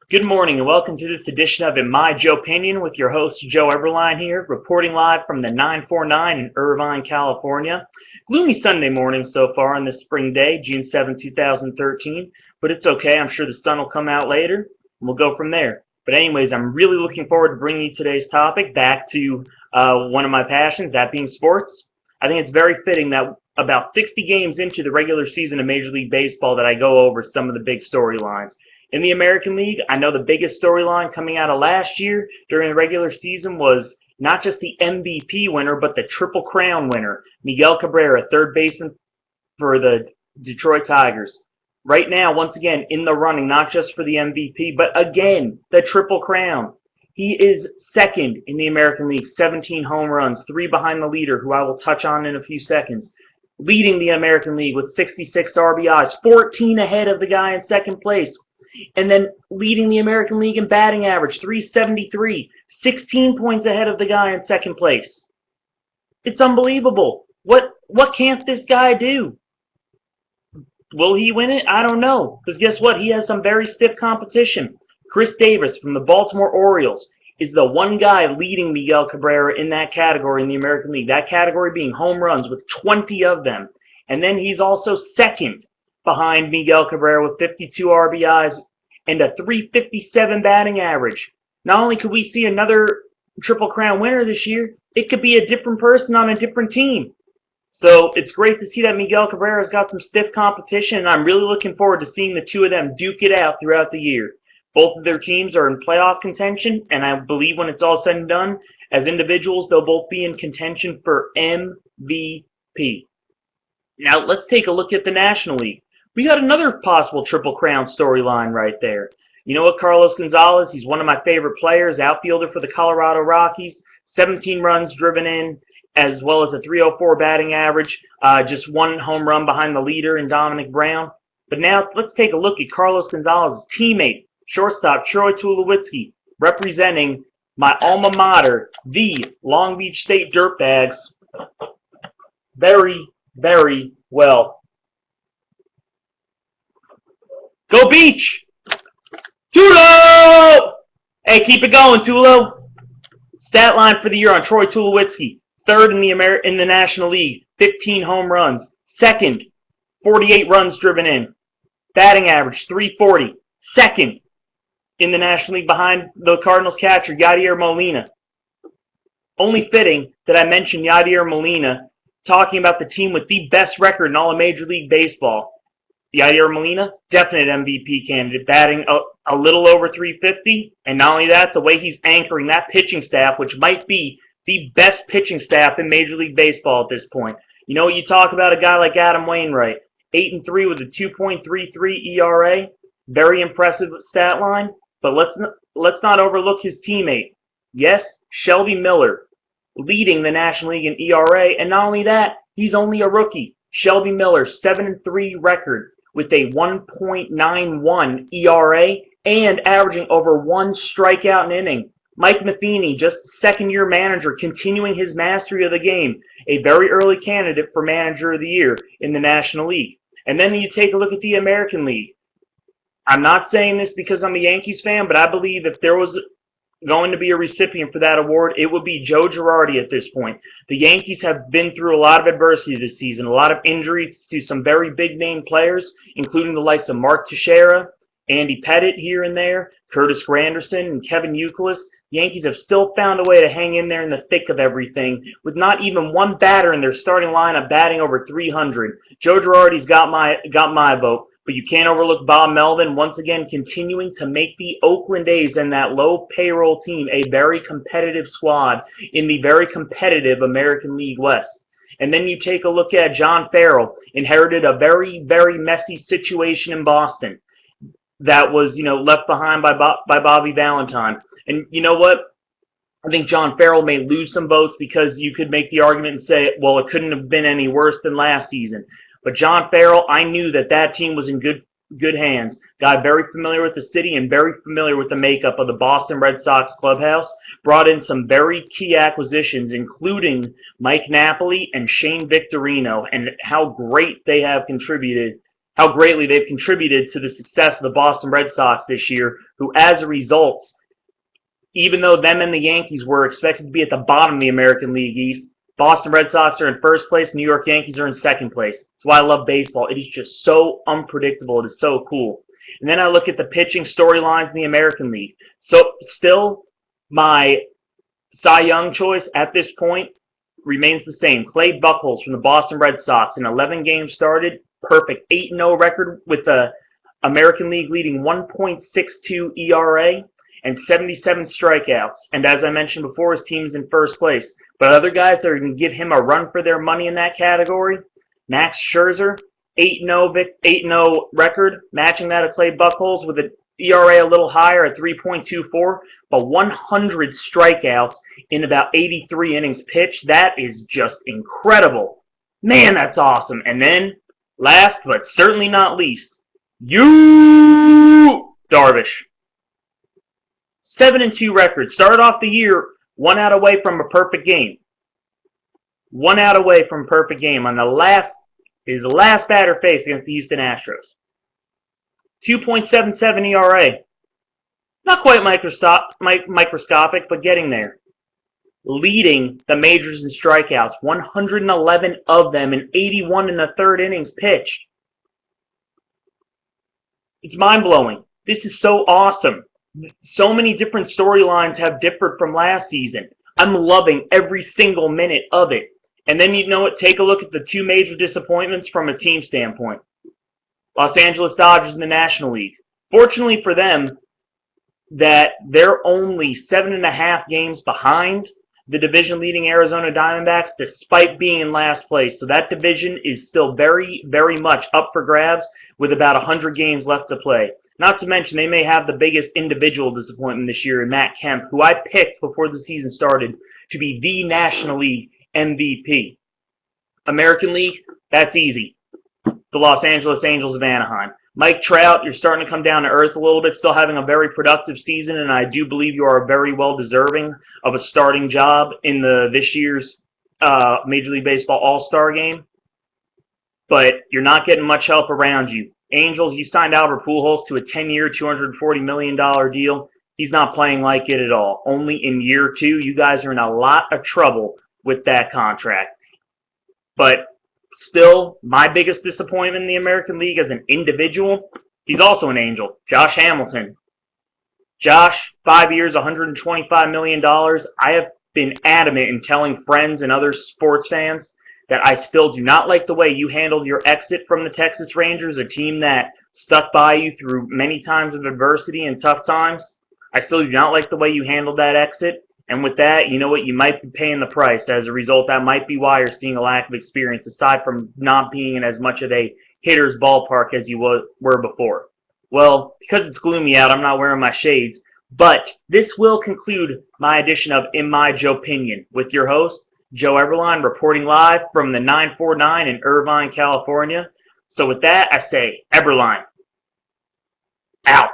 Good morning and welcome to this edition of In My Joepinion with your host Joe Eberlein here, reporting live from the 949 in Irvine, California. Gloomy Sunday morning so far on this spring day, June 7, 2013, but it's okay. I'm sure the sun will come out later and we'll go from there. But anyways, I'm really looking forward to bringing you today's topic back to one of my passions, that being sports. I think it's very fitting that about 60 games into the regular season of Major League Baseball that I go over some of the big storylines. In the American League, I know the biggest storyline coming out of last year during the regular season was not just the MVP winner, but the Triple Crown winner, Miguel Cabrera, third baseman for the Detroit Tigers. Right now, once again, in the running, not just for the MVP, but again, the Triple Crown. He is second in the American League, 17 home runs, 3 behind the leader, who I will touch on in a few seconds. Leading the American League with 66 RBIs, 14 ahead of the guy in second place. And then leading the American League in batting average, 373, 16 points ahead of the guy in second place. It's unbelievable. What can't this guy do? Will he win it? I don't know. Because guess what? He has some very stiff competition. Chris Davis from the Baltimore Orioles is the one guy leading Miguel Cabrera in that category in the American League. That category being home runs with 20 of them. And then he's also second behind Miguel Cabrera with 52 RBIs and a 357 batting average. Not only could we see another Triple Crown winner this year, it could be a different person on a different team. So it's great to see that Miguel Cabrera's got some stiff competition, and I'm really looking forward to seeing the two of them duke it out throughout the year. Both of their teams are in playoff contention, and I believe when it's all said and done, as individuals, they'll both be in contention for MVP. Now let's take a look at the National League. We got another possible Triple Crown storyline right there. You know what, Carlos Gonzalez, he's one of my favorite players, outfielder for the Colorado Rockies, 17 runs driven in, as well as a 304 batting average, just 1 home run behind the leader in Dominic Brown. But now let's take a look at Carlos Gonzalez's teammate, shortstop Troy Tulowitzki, representing my alma mater, the Long Beach State Dirtbags, very, very well. Go Beach! Tulo! Hey, keep it going, Tulo. Stat line for the year on Troy Tulowitzki. Third in the National League, 15 home runs. Second, 48 runs driven in. Batting average, 340. Second in the National League behind the Cardinals catcher, Yadier Molina. Only fitting that I mentioned Yadier Molina talking about the team with the best record in all of Major League Baseball. Yadier Molina, definite MVP candidate, batting a little over 350. And not only that, the way he's anchoring that pitching staff, which might be the best pitching staff in Major League Baseball at this point. You know, you talk about a guy like Adam Wainwright, 8-3 with a 2.33 ERA. Very impressive stat line. But let's not overlook his teammate. Yes, Shelby Miller, leading the National League in ERA. And not only that, he's only a rookie. Shelby Miller, 7-3 record with a 1.91 ERA and averaging over 1 strikeout an inning. Mike Matheny, just second-year manager, continuing his mastery of the game, a very early candidate for Manager of the Year in the National League. And then you take a look at the American League. I'm not saying this because I'm a Yankees fan, but I believe if there was going to be a recipient for that award, it would be Joe Girardi at this point. The Yankees have been through a lot of adversity this season, a lot of injuries to some very big-name players, including the likes of Mark Teixeira, Andy Pettitte here and there, Curtis Granderson, and Kevin Youkilis. The Yankees have still found a way to hang in there in the thick of everything, with not even one batter in their starting lineup batting over 300. Joe Girardi's got my vote. But you can't overlook Bob Melvin, once again continuing to make the Oakland A's and that low payroll team a very competitive squad in the very competitive American League West. And then you take a look at John Farrell, inherited a very, very messy situation in Boston that was, left behind by Bobby Valentine. And you know what? I think John Farrell may lose some votes because you could make the argument and say, well, it couldn't have been any worse than last season. But John Farrell, I knew that team was in good hands. Got very familiar with the city and very familiar with the makeup of the Boston Red Sox clubhouse. Brought in some very key acquisitions, including Mike Napoli and Shane Victorino, and how great they have contributed how greatly they've contributed to the success of the Boston Red Sox this year, who as a result, even though them and the Yankees were expected to be at the bottom of the American League East, Boston Red Sox are in first place, New York Yankees are in second place. That's why I love baseball. It is just so unpredictable. It is so cool. And then I look at the pitching storylines in the American League. So still, my Cy Young choice at this point remains the same. Clay Buchholz from the Boston Red Sox in 11 games started, perfect 8-0 record with the American League leading 1.62 ERA and 77 strikeouts. And as I mentioned before, his team is in first place. But other guys that are going to give him a run for their money in that category, Max Scherzer, 8-0 record, matching that of Clay Buchholz with an ERA a little higher at 3.24, but 100 strikeouts in about 83 innings pitched. That is just incredible. Man, that's awesome. And then, last but certainly not least, Darvish. 7-2 record. Started off the year 1 out away from a perfect game. 1 out away from a perfect game on his last batter faced against the Houston Astros. 2.77 ERA. Not quite microscopic, but getting there. Leading the majors in strikeouts, 111 of them and 81 in the third innings pitched. It's mind-blowing. This is so awesome. So many different storylines have differed from last season. I'm loving every single minute of it. And then, you know what, take a look at the two major disappointments from a team standpoint. Los Angeles Dodgers in the National League. Fortunately for them, that they're only 7.5 games behind the division-leading Arizona Diamondbacks, despite being in last place. So that division is still very, very much up for grabs with about 100 games left to play. Not to mention, they may have the biggest individual disappointment this year in Matt Kemp, who I picked before the season started to be the National League MVP. American League, that's easy. The Los Angeles Angels of Anaheim. Mike Trout, you're starting to come down to earth a little bit, still having a very productive season, and I do believe you are very well deserving of a starting job in this year's Major League Baseball All-Star game. But you're not getting much help around you. Angels, you signed Albert Pujols to a 10-year, $240 million deal. He's not playing like it at all. Only in year 2, you guys are in a lot of trouble with that contract. But still, my biggest disappointment in the American League as an individual, he's also an Angel, Josh Hamilton. Josh, 5 years, $125 million. I have been adamant in telling friends and other sports fans that I still do not like the way you handled your exit from the Texas Rangers, a team that stuck by you through many times of adversity and tough times. I still do not like the way you handled that exit. And with that, you know what? You might be paying the price. As a result, that might be why you're seeing a lack of experience, aside from not being in as much of a hitter's ballpark as you were before. Well, because it's gloomy out, I'm not wearing my shades. But this will conclude my edition of In My Joepinion with your host, Joe Eberlein, reporting live from the 949 in Irvine, California. So with that, I say, Eberlein, out.